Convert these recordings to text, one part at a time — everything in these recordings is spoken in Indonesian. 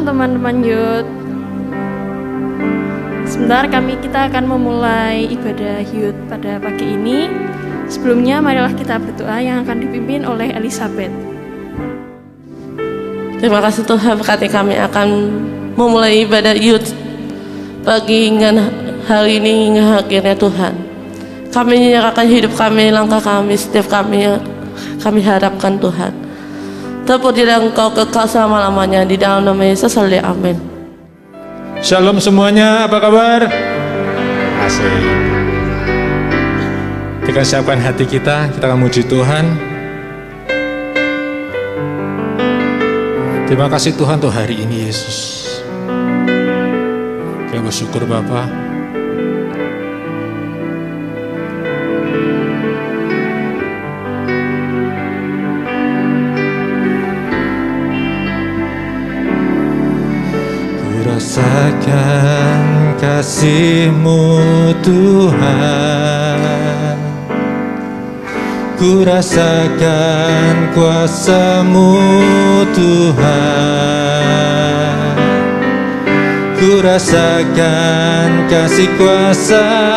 Shalom teman-teman Youth. Sebentar kita akan memulai ibadah Youth pada pagi ini. Sebelumnya marilah kita berdoa yang akan dipimpin oleh Elizabeth. Terima kasih Tuhan, berkati kami akan memulai ibadah Youth pagi hingga hari ini hingga akhirnya Tuhan. Kami menyerahkan hidup kami, langkah kami, setiap kami harapkan Tuhan. Terpujilah Engkau kekal selama-lamanya, di dalam nama Yesus, amin. Shalom semuanya, apa kabar? Asik. Kita siapkan hati kita akan muji Tuhan. Terima kasih Tuhan untuk hari ini Yesus. Kita bersyukur Bapa. Rasakan kasih-Mu Tuhan, ku rasakan kuasa-Mu Tuhan, ku rasakan kasih kuasa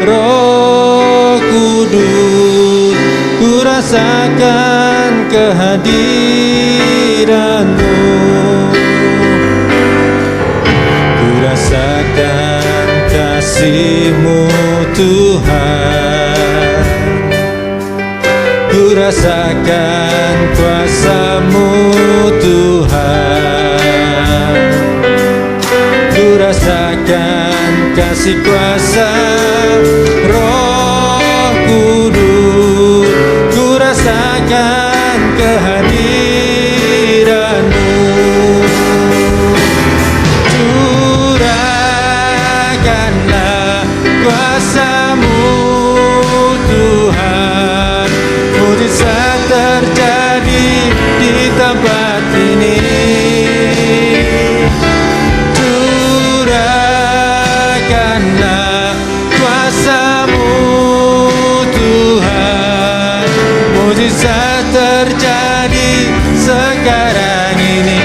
Roh Kudus, ku rasakan kehadiran-Mu. Rasakan kasih-Mu Tuhan, ku rasakan kuasa-Mu Tuhan, ku rasakan kasih kuasa Roh Kudus, ku rasakan kehadiran-Mu. Kuasa-Mu Tuhan, mujizat terjadi di tempat ini. Curahkanlah kuasa-Mu Tuhan, mujizat terjadi sekarang ini.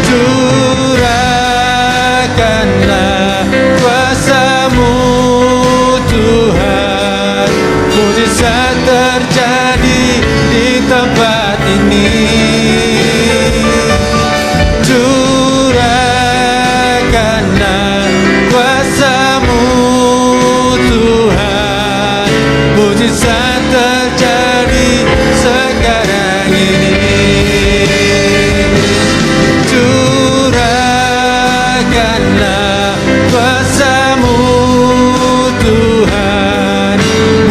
Curahkanlah kuasa-Mu Tuhan, mujizat terjadi di tempat ini. Curahkanlah kuasa-Mu Tuhan, mujizat terjadi sekarang ini. Curahkanlah kuasa-Mu Tuhan,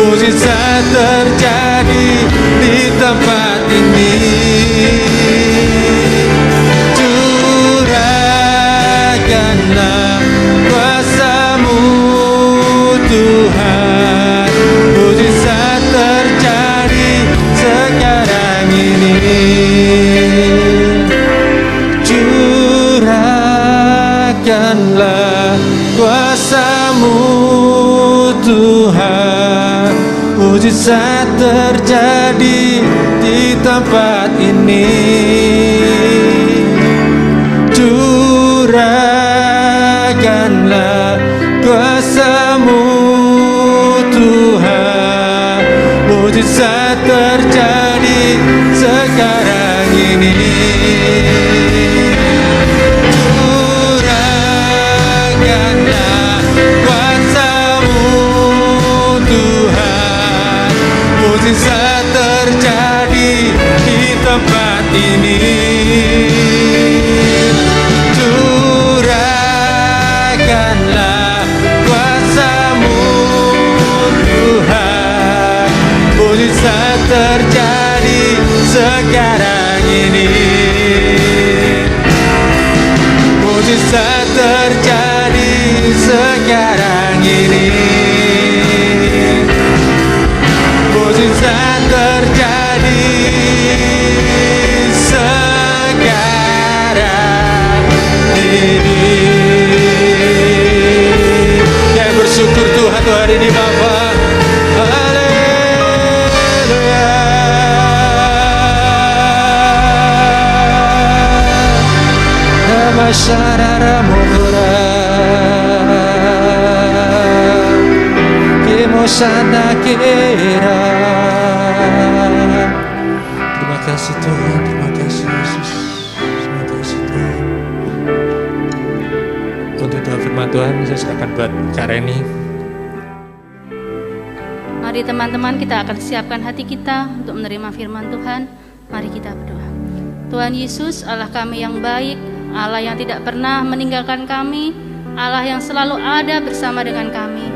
mujizat terjadi di tempat ini. Curahkanlah kuasa-Mu Tuhan, mujizat terjadi sekarang ini. Curahkanlah kuasa-Mu Tuhan, mujizat terjadi di tempat ini. Curahkanlah kuasa-Mu Tuhan, mujizat terjadi sekarang ini. Curahkanlah kuasa-Mu Tuhan, mujizat terjadi di tempat ini. Sharara Mugura Kemosana Kira. Terima kasih Tuhan, terima kasih Yesus, terima kasih Tuhan. Untuk doa firman Tuhan, saya silakan buat Kak Reni. Mari teman-teman, kita akan siapkan hati kita untuk menerima firman Tuhan. Mari kita berdoa. Tuhan Yesus, Allah kami yang baik, Allah yang tidak pernah meninggalkan kami, Allah yang selalu ada bersama dengan kami.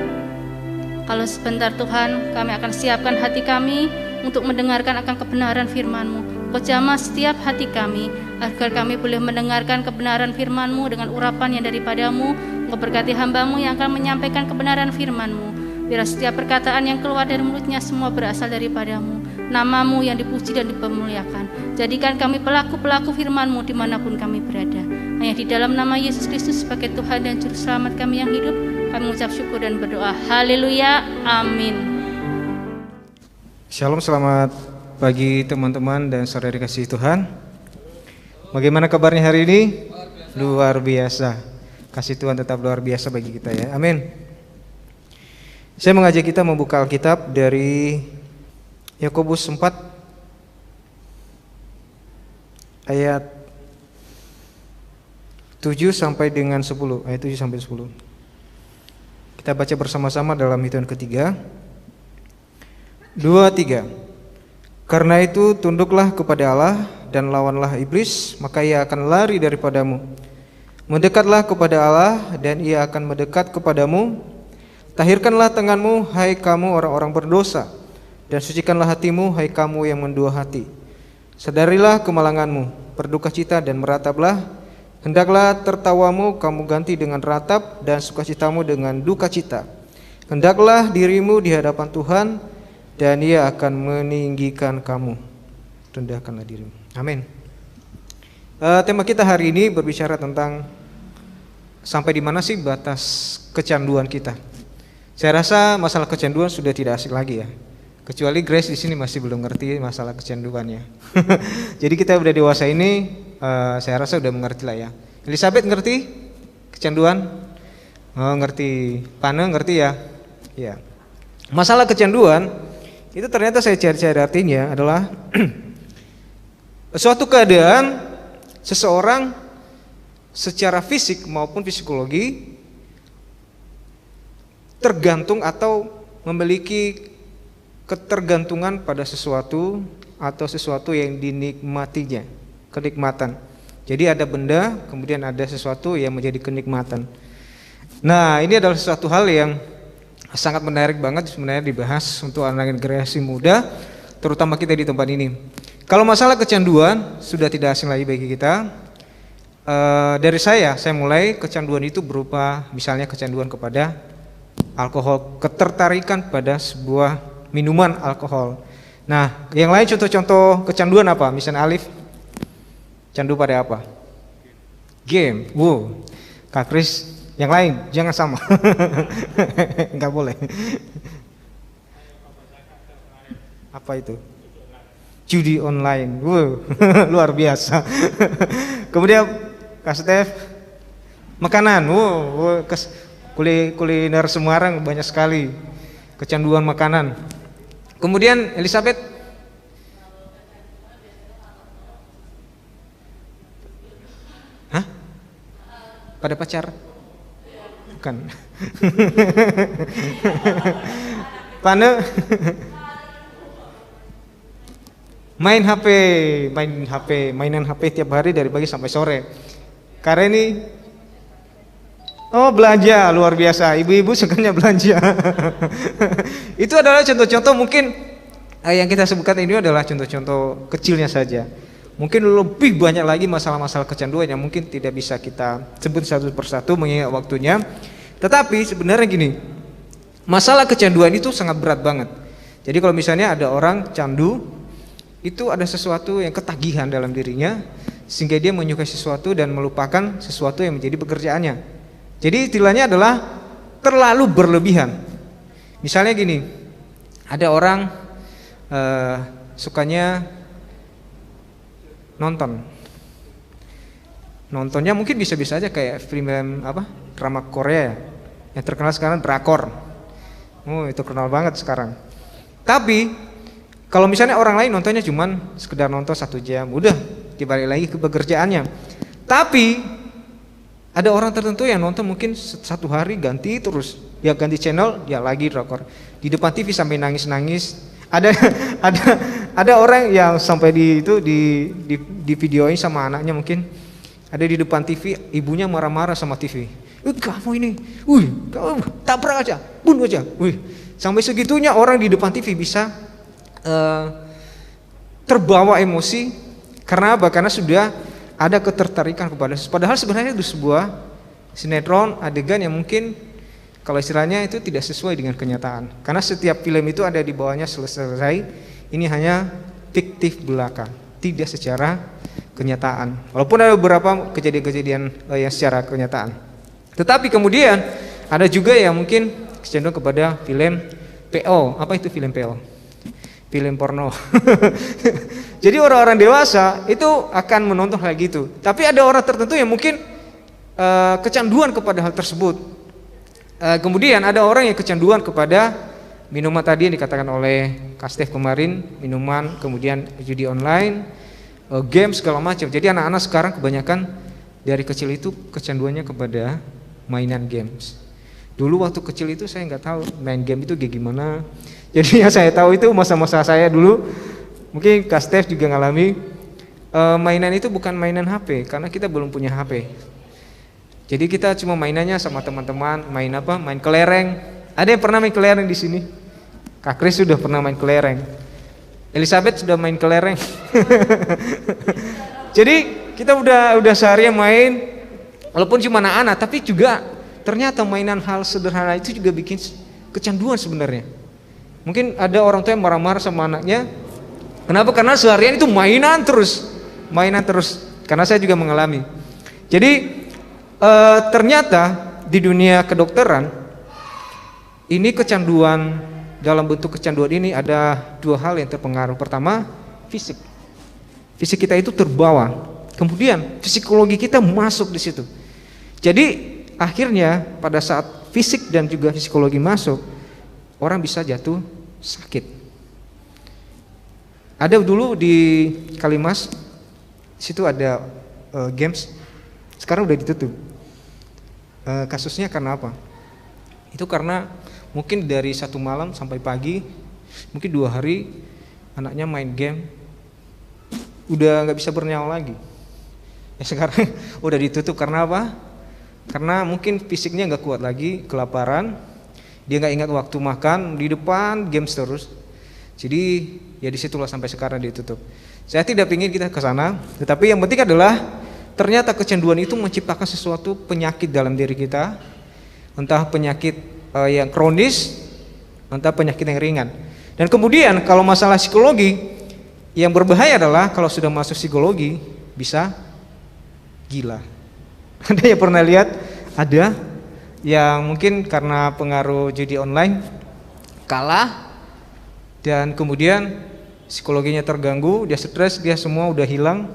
Kalau sebentar Tuhan, kami akan siapkan hati kami untuk mendengarkan akan kebenaran firman-Mu. Kau jamah setiap hati kami, agar kami boleh mendengarkan kebenaran firman-Mu dengan urapan yang daripada-Mu. Kau berkati hamba-Mu yang akan menyampaikan kebenaran firman-Mu. Biar setiap perkataan yang keluar dari mulutnya semua berasal daripada-Mu. Nama-Mu yang dipuji dan dipermuliakan. Jadikan kami pelaku-pelaku firman-Mu dimanapun kami berada. Hanya di dalam nama Yesus Kristus sebagai Tuhan dan Juru Selamat kami yang hidup, kami mengucap syukur dan berdoa. Haleluya, amin. Shalom, selamat pagi teman-teman dan saudara dikasihi Tuhan. Bagaimana kabarnya hari ini? Luar biasa. Kasih Tuhan tetap luar biasa bagi kita ya. Amin. Saya mengajak kita membuka Alkitab dari Yakobus 4 ayat 7 sampai dengan 10. Ayat 7 sampai 10. Kita baca bersama-sama dalam hitungan ketiga. 2, 3. Karena itu tunduklah kepada Allah dan lawanlah iblis, maka ia akan lari daripadamu. Mendekatlah kepada Allah dan ia akan mendekat kepadamu. Tahirkanlah tanganmu, hai kamu orang-orang berdosa, dan sucikanlah hatimu, hai kamu yang mendua hati. Sadarilah kemalanganmu, berdukacita dan merataplah. Hendaklah tertawamu kamu ganti dengan ratap, dan sukacitamu dengan dukacita. Hendaklah dirimu di hadapan Tuhan, dan Ia akan meninggikan kamu. Rendahkanlah dirimu. Amin. Tema kita hari ini berbicara tentang sampai di mana sih batas kecanduan kita. Saya rasa masalah kecanduan sudah tidak asik lagi ya. Kecuali Grace di sini masih belum ngerti masalah kecanduannya. Jadi kita udah dewasa ini, saya rasa udah mengerti lah ya. Elizabeth ngerti kecanduan? Oh, ngerti. Pane ngerti ya? Ya. Masalah kecanduan itu ternyata saya cari-cari artinya adalah suatu keadaan seseorang secara fisik maupun psikologi tergantung atau memiliki ketergantungan pada sesuatu atau sesuatu yang dinikmatinya, kenikmatan. Jadi ada benda, kemudian ada sesuatu yang menjadi kenikmatan. Nah, ini adalah sesuatu hal yang sangat menarik banget sebenarnya dibahas untuk anak generasi muda, terutama kita di tempat ini. Kalau masalah kecanduan sudah tidak asing lagi bagi kita. Dari saya mulai kecanduan itu berupa misalnya kecanduan kepada alkohol, ketertarikan pada sebuah minuman alkohol. Nah, yang lain contoh-contoh kecanduan apa? Misalnya Alif, candu pada apa? Game. Wow. Kak Kris, yang lain jangan sama. Enggak boleh. Apa itu? Judi online. Wow. Luar biasa. Kemudian Kak Stef, makanan. Wow. Kuliner Semarang banyak sekali kecanduan makanan. Kemudian Elizabeth, hah? Pada pacar? Bukan. Pane? Mainan HP tiap hari dari pagi sampai sore. Karena ini oh, belanja luar biasa, ibu-ibu sukanya belanja. Itu adalah contoh-contoh mungkin yang kita sebutkan ini adalah contoh-contoh kecilnya saja. Mungkin lebih banyak lagi masalah-masalah kecanduan yang mungkin tidak bisa kita sebut satu persatu mengingat waktunya. Tetapi sebenarnya gini, masalah kecanduan itu sangat berat banget. Jadi kalau misalnya ada orang candu, itu ada sesuatu yang ketagihan dalam dirinya sehingga dia menyukai sesuatu dan melupakan sesuatu yang menjadi pekerjaannya. Jadi istilahnya adalah terlalu berlebihan. Misalnya gini, ada orang sukanya nonton. nontonnya mungkin bisa-bisa aja kayak film drama Korea yang terkenal sekarang drakor. Itu terkenal banget sekarang. Tapi kalau misalnya orang lain nontonnya cuman sekedar nonton 1 jam, udah dibalik lagi ke pekerjaannya. Tapi ada orang tertentu yang nonton mungkin 1 hari ganti terus, ya ganti channel, ya lagi drakor. Di depan TV sampai nangis-nangis. Ada orang yang sampai di videoin sama anaknya mungkin. Ada di depan TV, ibunya marah-marah sama TV. Kamu ini, kamu tabrak aja, bunuh aja. Sampai segitunya orang di depan TV bisa terbawa emosi. Karena apa? Karena sudah ada ketertarikan kepada. Padahal sebenarnya itu sebuah sinetron adegan yang mungkin kalau istilahnya itu tidak sesuai dengan kenyataan. Karena setiap film itu ada di bawahnya selesai. Ini hanya fiktif belaka, tidak secara kenyataan. Walaupun ada beberapa kejadian-kejadian yang secara kenyataan. Tetapi kemudian ada juga yang mungkin cenderung kepada film PO. Apa itu film PO? Film porno. Jadi orang-orang dewasa itu akan menonton hal gitu. Tapi ada orang tertentu yang mungkin kecanduan kepada hal tersebut. Kemudian ada orang yang kecanduan kepada minuman tadi yang dikatakan oleh Kak Stef kemarin, minuman, kemudian judi online, game segala macam. Jadi anak-anak sekarang kebanyakan dari kecil itu kecanduannya kepada mainan games. Dulu waktu kecil itu saya nggak tahu main game itu kayak gimana. Jadi yang saya tahu itu masa-masa saya dulu, mungkin Kak Stef juga ngalami, mainan itu bukan mainan HP karena kita belum punya HP. Jadi kita cuma mainannya sama teman-teman, main apa? Main kelereng. Ada yang pernah main kelereng di sini? Kak Kris sudah pernah main kelereng. Elizabeth sudah main kelereng. Jadi kita udah seharian main, walaupun cuma anak-anak, tapi juga ternyata mainan hal sederhana itu juga bikin kecanduan sebenarnya. Mungkin ada orang tua yang marah-marah sama anaknya. Kenapa? Karena seharian itu mainan terus. Karena saya juga mengalami. Jadi ternyata di dunia kedokteran ini kecanduan, dalam bentuk kecanduan ini ada 2 hal yang terpengaruh. Pertama, fisik kita itu terbawa, kemudian psikologi kita masuk di situ. Jadi akhirnya pada saat fisik dan juga psikologi masuk, orang bisa jatuh sakit. Ada dulu di Kalimas, situ ada games, sekarang udah ditutup. Kasusnya karena apa? Itu karena mungkin dari 1 malam sampai pagi, mungkin 2 hari anaknya main game, udah nggak bisa bernyawa lagi. Ya sekarang udah ditutup karena apa? Karena mungkin fisiknya nggak kuat lagi, kelaparan, dia nggak ingat waktu makan, di depan games terus. Jadi ya disitulah sampai sekarang ditutup. Saya tidak ingin kita ke sana, tetapi yang penting adalah ternyata kecanduan itu menciptakan sesuatu penyakit dalam diri kita, entah penyakit yang kronis, entah penyakit yang ringan. Dan kemudian kalau masalah psikologi, yang berbahaya adalah kalau sudah masuk psikologi bisa gila. Ada yang pernah lihat? Ada yang mungkin karena pengaruh judi online kalah dan kemudian psikologinya terganggu, dia stres, dia semua udah hilang.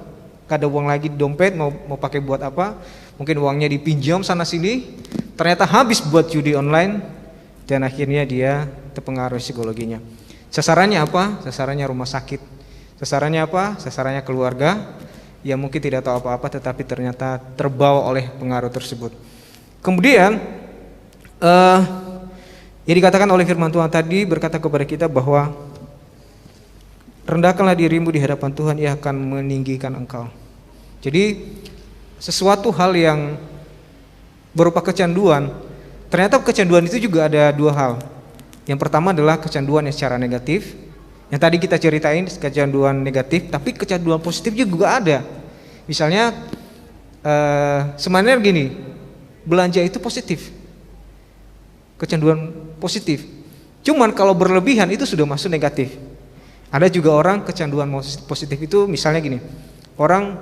Ada uang lagi di dompet, mau pakai buat apa? Mungkin uangnya dipinjam sana sini, ternyata habis buat judi online dan akhirnya dia terpengaruh psikologinya. Sasarannya apa? Sasarannya rumah sakit. Sasarannya apa? Sasarannya keluarga yang mungkin tidak tahu apa-apa tetapi ternyata terbawa oleh pengaruh tersebut. Kemudian yang dikatakan oleh firman Tuhan tadi berkata kepada kita bahwa rendahkanlah dirimu di hadapan Tuhan, Ia akan meninggikan engkau. Jadi sesuatu hal yang berupa kecanduan, ternyata kecanduan itu juga ada 2 hal. Yang pertama adalah kecanduan yang secara negatif, yang tadi kita ceritain kecanduan negatif, tapi kecanduan positif juga ada. Misalnya sebenarnya gini, belanja itu positif, kecanduan positif. Cuman kalau berlebihan itu sudah masuk negatif. Ada juga orang kecanduan positif itu misalnya gini, orang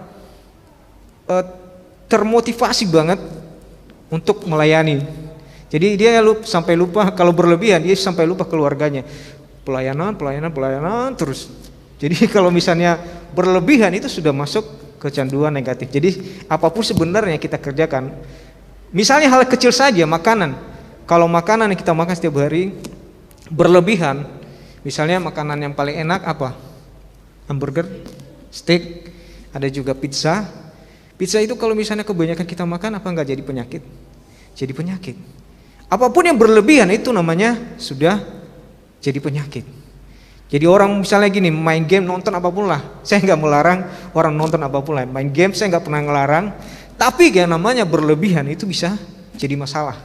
termotivasi banget untuk melayani. Jadi dia sampai lupa, kalau berlebihan dia sampai lupa keluarganya. Pelayanan terus. Jadi kalau misalnya berlebihan itu sudah masuk kecanduan negatif. Jadi apapun sebenarnya kita kerjakan, misalnya hal kecil saja, makanan. Kalau makanan yang kita makan setiap hari berlebihan, misalnya makanan yang paling enak apa? Hamburger, steak, ada juga pizza. Pizza itu kalau misalnya kebanyakan kita makan, apa enggak jadi penyakit? Jadi penyakit. Apapun yang berlebihan itu namanya sudah jadi penyakit. Jadi orang misalnya gini, main game, nonton apapun lah, saya nggak melarang orang nonton apapun lah, main game saya nggak pernah ngelarang. Tapi yang namanya berlebihan itu bisa jadi masalah.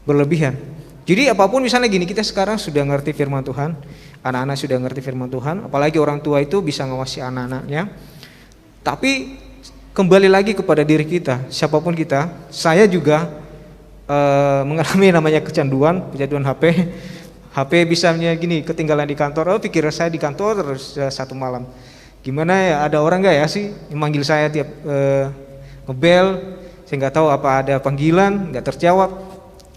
Berlebihan. Jadi apapun misalnya gini, kita sekarang sudah ngerti firman Tuhan, anak-anak sudah ngerti firman Tuhan, apalagi orang tua itu bisa ngawasi anak-anaknya. Tapi kembali lagi kepada diri kita, siapapun kita, saya juga mengalami namanya kecanduan HP. HP misalnya gini, ketinggalan di kantor, pikir saya di kantor terus satu malam. Gimana ya, ada orang nggak ya sih yang manggil saya tiap ngebel, saya nggak tahu apa ada panggilan, nggak terjawab.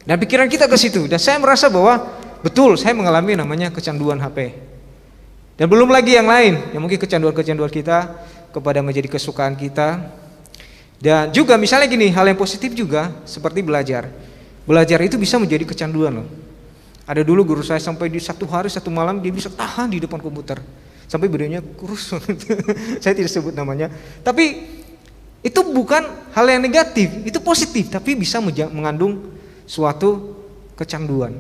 Dan pikiran kita ke situ, dan saya merasa bahwa betul saya mengalami namanya kecanduan HP. Dan belum lagi yang lain, yang mungkin kecanduan-kecanduan kita kepada menjadi kesukaan kita. Dan juga misalnya gini, hal yang positif juga seperti belajar. Belajar itu bisa menjadi kecanduan loh. Ada dulu guru saya sampai di satu hari satu malam dia bisa tahan di depan komputer sampai badannya kurus. Saya tidak sebut namanya. Tapi itu bukan hal yang negatif, itu positif, tapi bisa mengandung suatu kecanduan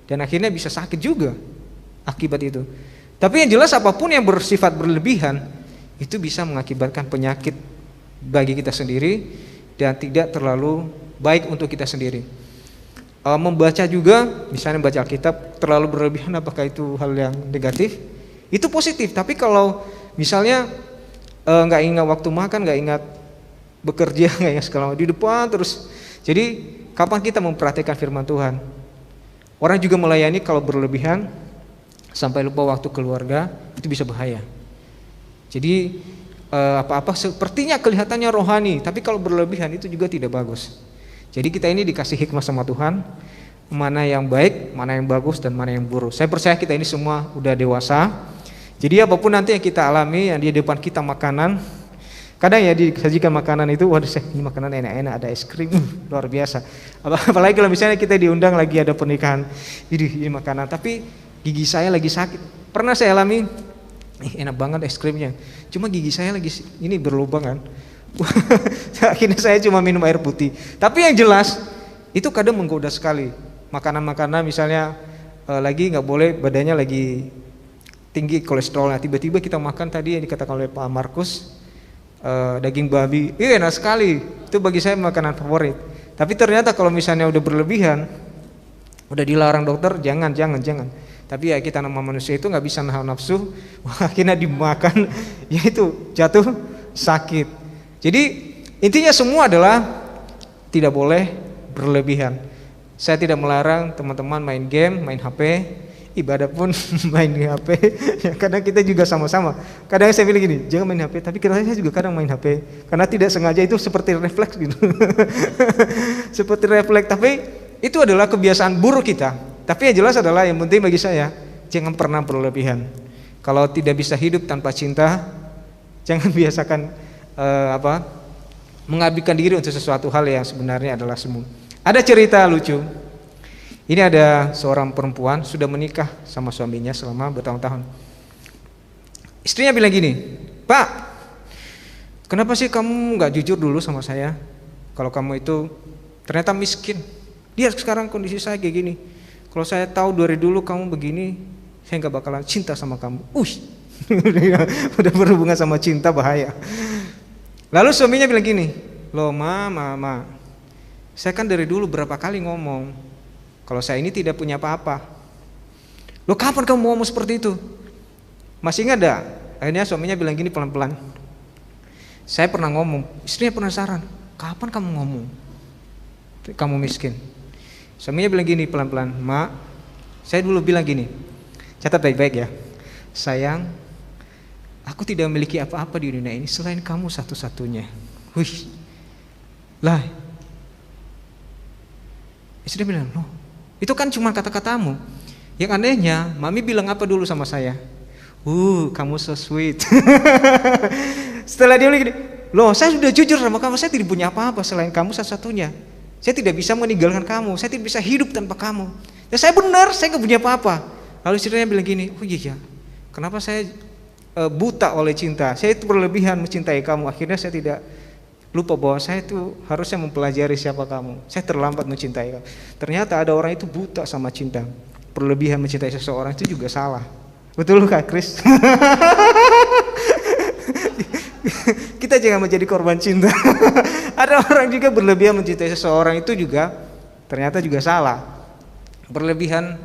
dan akhirnya bisa sakit juga akibat itu. Tapi yang jelas apapun yang bersifat berlebihan itu bisa mengakibatkan penyakit bagi kita sendiri dan tidak terlalu baik untuk kita sendiri. Membaca juga, misalnya baca Alkitab terlalu berlebihan, apakah itu hal yang negatif? Itu positif. Tapi kalau misalnya nggak ingat waktu makan, nggak ingat bekerja, nggak ingat segala di depan terus. Jadi kapan kita memperhatikan firman Tuhan? Orang juga melayani kalau berlebihan sampai lupa waktu keluarga, itu bisa bahaya. Jadi apa-apa sepertinya kelihatannya rohani, tapi kalau berlebihan itu juga tidak bagus. Jadi kita ini dikasih hikmah sama Tuhan, mana yang baik, mana yang bagus, dan mana yang buruk. Saya percaya kita ini semua udah dewasa. Jadi apapun nanti yang kita alami, yang di depan kita makanan, kadang ya disajikan makanan itu, waduh ini makanan enak-enak, ada es krim, luar biasa. Apalagi kalau misalnya kita diundang lagi ada pernikahan, ini makanan, tapi gigi saya lagi sakit. Pernah saya alami, enak banget es krimnya, cuma gigi saya lagi ini berlubang kan. Akhirnya saya cuma minum air putih. Tapi yang jelas itu kadang menggoda sekali. Makanan-makanan misalnya lagi nggak boleh, badannya lagi tinggi kolesterolnya, tiba-tiba kita makan tadi yang dikatakan oleh Pak Markus, daging babi, enak sekali. Itu bagi saya makanan favorit. Tapi ternyata kalau misalnya udah berlebihan, udah dilarang dokter, jangan. Tapi ya kita nama manusia itu nggak bisa nahan nafsu, akhirnya dimakan, yaitu jatuh sakit. Jadi intinya semua adalah tidak boleh berlebihan. Saya tidak melarang teman-teman main game, main HP, ibadah pun main HP. Ya, kadang kita juga sama-sama. Kadang saya bilang gini, jangan main HP, tapi saya juga kadang main HP karena tidak sengaja, itu seperti refleks gitu. Seperti refleks, tapi itu adalah kebiasaan buruk kita. Tapi yang jelas adalah yang penting bagi saya, jangan pernah berlebihan. Kalau tidak bisa hidup tanpa cinta, jangan biasakan mengabdikan diri untuk sesuatu hal yang sebenarnya adalah semu. Ada cerita lucu. Ini ada seorang perempuan sudah menikah sama suaminya selama bertahun-tahun. Istrinya bilang gini, "Pak, kenapa sih kamu nggak jujur dulu sama saya? Kalau kamu itu ternyata miskin. Lihat sekarang kondisi saya kayak gini. Kalau saya tahu dari dulu kamu begini, saya nggak bakalan cinta sama kamu." Udah berhubungan sama cinta, bahaya. Lalu suaminya bilang gini, "Loh mama, saya kan dari dulu berapa kali ngomong kalau saya ini tidak punya apa-apa. Loh kapan kamu ngomong seperti itu? Masih ingat gak?" Akhirnya suaminya bilang gini pelan-pelan, "Saya pernah ngomong." Istrinya penasaran, "Kapan kamu ngomong kamu miskin?" Suaminya bilang gini pelan-pelan, "Mak, saya dulu bilang gini, catat baik-baik ya, sayang, aku tidak memiliki apa-apa di dunia ini selain kamu satu-satunya." Wih, lah. Istri bilang, "Loh, itu kan cuma kata-katamu. Yang anehnya, Mami bilang apa dulu sama saya? Kamu so sweet." Setelah dia bilang gini, loh saya sudah jujur sama kamu, saya tidak punya apa-apa selain kamu satu-satunya. Saya tidak bisa meninggalkan kamu, saya tidak bisa hidup tanpa kamu. Ya saya benar, saya gak punya apa-apa. Lalu istrinya bilang gini, oh iya, kenapa saya buta oleh cinta? Saya itu berlebihan mencintai kamu. Akhirnya saya tidak lupa bahwa saya itu harusnya mempelajari siapa kamu. Saya terlambat mencintai kamu. Ternyata ada orang itu buta sama cinta. Berlebihan mencintai seseorang itu juga salah. Betul Kak Kris? Kita jangan menjadi korban cinta. Ada orang juga berlebihan mencintai seseorang itu juga ternyata juga salah. Berlebihan,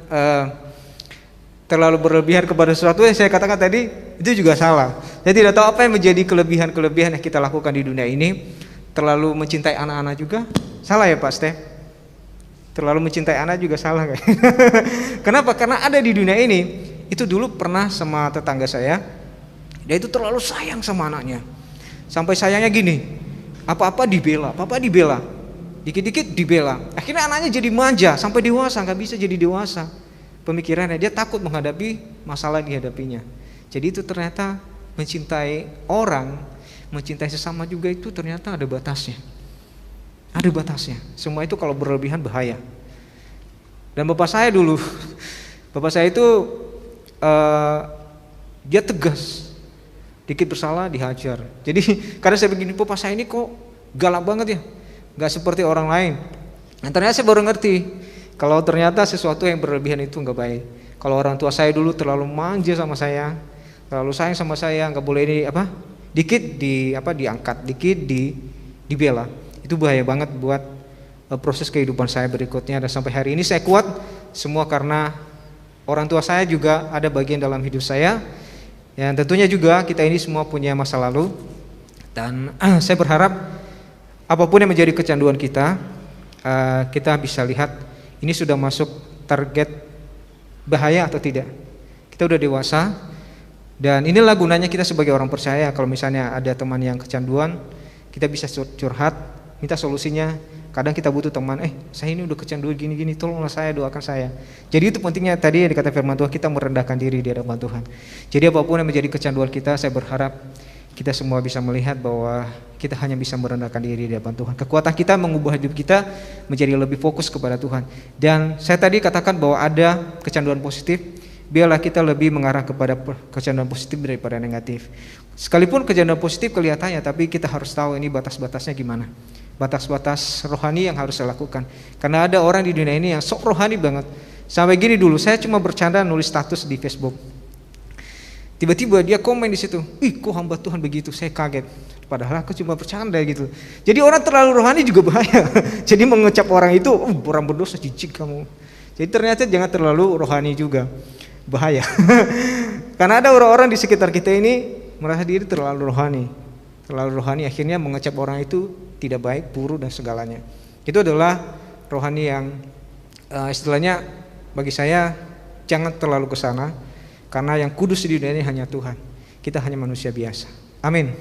terlalu berlebihan kepada sesuatu yang saya katakan tadi itu juga salah. Saya tidak tahu apa yang menjadi kelebihan-kelebihan yang kita lakukan di dunia ini. Terlalu mencintai anak-anak juga salah ya Pak Steph? Terlalu mencintai anak juga salah kayak. Kenapa? Karena ada di dunia ini. Itu dulu pernah sama tetangga saya. Dia itu terlalu sayang sama anaknya. Sampai sayangnya gini, apa-apa dibela, apa-apa dibela, dikit-dikit dibela. Akhirnya anaknya jadi manja sampai dewasa, nggak bisa jadi dewasa. Pemikirannya dia takut menghadapi masalah yang dihadapinya. Jadi itu ternyata mencintai orang, mencintai sesama juga itu ternyata ada batasnya. Ada batasnya. Semua itu kalau berlebihan bahaya. Dan bapak saya dulu, bapak saya itu dia tegas. Dikit bersalah dihajar. Jadi karena saya begini, bapak saya ini kok galak banget ya, nggak seperti orang lain. Nah, ternyata saya baru ngerti kalau ternyata sesuatu yang berlebihan itu nggak baik. Kalau orang tua saya dulu terlalu manja sama saya, terlalu sayang sama saya, nggak boleh ini dikit diangkat, dikit dibela. Itu bahaya banget buat proses kehidupan saya berikutnya. Dan sampai hari ini saya kuat semua karena orang tua saya juga ada bagian dalam hidup saya. Yang tentunya juga kita ini semua punya masa lalu. Dan saya berharap apapun yang menjadi kecanduan kita, kita bisa lihat ini sudah masuk target bahaya atau tidak. Kita udah dewasa. Dan inilah gunanya kita sebagai orang percaya. Kalau misalnya ada teman yang kecanduan, kita bisa curhat, minta solusinya. Kadang kita butuh teman, saya ini udah kecanduan gini-gini, tolonglah saya, doakan saya. Jadi itu pentingnya tadi yang dikata firman Tuhan, kita merendahkan diri di hadapan Tuhan. Jadi apapun yang menjadi kecanduan kita, saya berharap kita semua bisa melihat bahwa kita hanya bisa merendahkan diri di hadapan Tuhan. Kekuatan kita mengubah hidup kita menjadi lebih fokus kepada Tuhan. Dan saya tadi katakan bahwa ada kecanduan positif, biarlah kita lebih mengarah kepada kecanduan positif daripada negatif. Sekalipun kecanduan positif kelihatannya, tapi kita harus tahu ini batas-batasnya gimana. Batas-batas rohani yang harus saya lakukan. Karena ada orang di dunia ini yang sok rohani banget. Sampai gini dulu, saya cuma bercanda nulis status di Facebook. Tiba-tiba dia komen di situ, "Ih, kok hamba Tuhan begitu?" Saya kaget. Padahal aku cuma bercanda gitu. Jadi orang terlalu rohani juga bahaya. Jadi mengecap orang itu, orang berdosa, jijik kamu. Jadi ternyata jangan terlalu rohani juga. Bahaya. Karena ada orang-orang di sekitar kita ini merasa diri terlalu rohani. Terlalu rohani akhirnya mengecap orang itu tidak baik, buruk dan segalanya. Itu adalah rohani yang istilahnya bagi saya jangan terlalu ke sana, karena yang kudus di dunia ini hanya Tuhan. Kita hanya manusia biasa. Amin.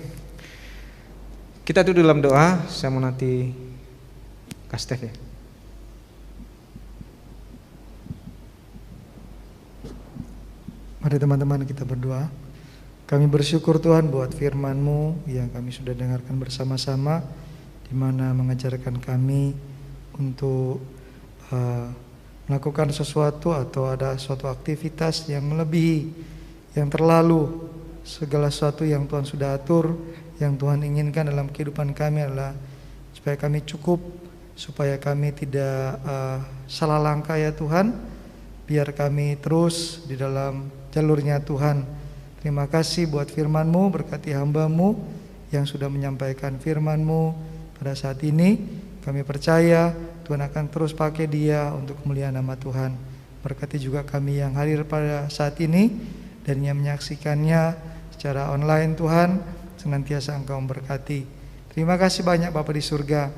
Kita tuh dalam doa, saya mau nanti Kastef ya. Mari teman-teman kita berdoa. Kami bersyukur Tuhan buat firman-Mu yang kami sudah dengarkan bersama-sama, di mana mengajarkan kami untuk melakukan sesuatu atau ada suatu aktivitas yang melebihi, yang terlalu segala sesuatu yang Tuhan sudah atur, yang Tuhan inginkan dalam kehidupan kami adalah supaya kami cukup, supaya kami tidak salah langkah ya Tuhan. Biar kami terus di dalam jalurnya Tuhan. Terima kasih buat firman-Mu, berkati hamba-Mu yang sudah menyampaikan firman-Mu pada saat ini. Kami percaya Tuhan akan terus pakai dia untuk kemuliaan nama Tuhan. Berkati juga kami yang hadir pada saat ini dan yang menyaksikannya secara online Tuhan, senantiasa Engkau memberkati. Terima kasih banyak Bapa di surga.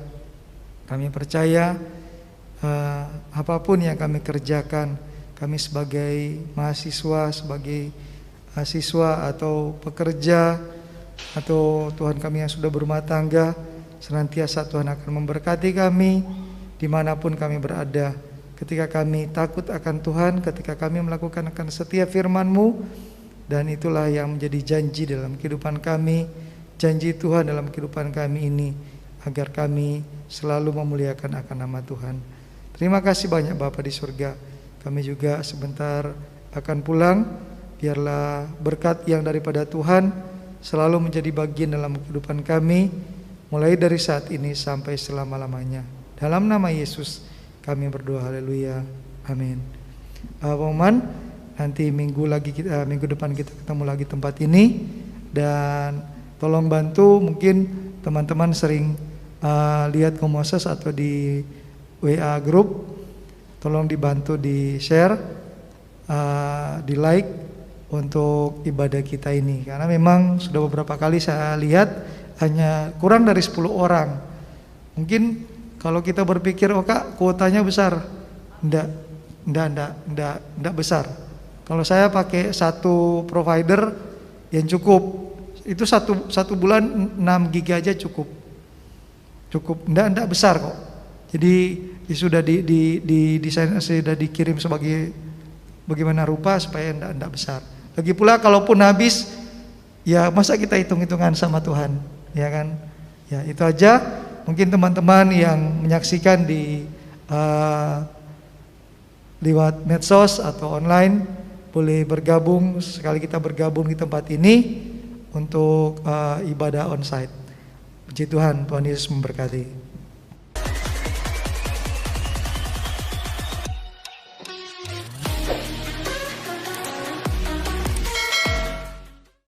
Kami percaya apapun yang kami kerjakan, kami sebagai mahasiswa, sebagai siswa atau pekerja, atau Tuhan kami yang sudah berumah tangga, senantiasa Tuhan akan memberkati kami dimanapun kami berada. Ketika kami takut akan Tuhan, ketika kami melakukan akan setiap firman-Mu, dan itulah yang menjadi janji dalam kehidupan kami. janji Tuhan dalam kehidupan kami ini, agar kami selalu memuliakan akan nama Tuhan. Terima kasih banyak Bapa di surga. Kami juga sebentar akan pulang. Biarlah berkat yang daripada Tuhan selalu menjadi bagian dalam kehidupan kami, mulai dari saat ini sampai selama-lamanya. Dalam nama Yesus kami berdoa, haleluya, amin. Pengumuman, nanti minggu depan kita ketemu lagi tempat ini. Dan tolong bantu, mungkin teman-teman sering lihat Komoses atau di WA group, tolong dibantu di share, di like untuk ibadah kita ini, karena memang sudah beberapa kali saya lihat hanya kurang dari 10 orang. Mungkin kalau kita berpikir, oh Kak, kuotanya besar, enggak besar. Kalau saya pakai satu provider yang cukup, itu satu bulan 6 GB aja cukup, enggak besar kok. Jadi sudah desain, sudah dikirim sebagai bagaimana rupa supaya enggak besar. Lagi pula kalaupun habis, ya masa kita hitung-hitungan sama Tuhan, ya kan? Ya itu aja. Mungkin teman-teman yang menyaksikan di lewat medsos atau online boleh bergabung, sekali kita bergabung di tempat ini untuk ibadah onsite. Puji Tuhan, Tuhan Yesus memberkati.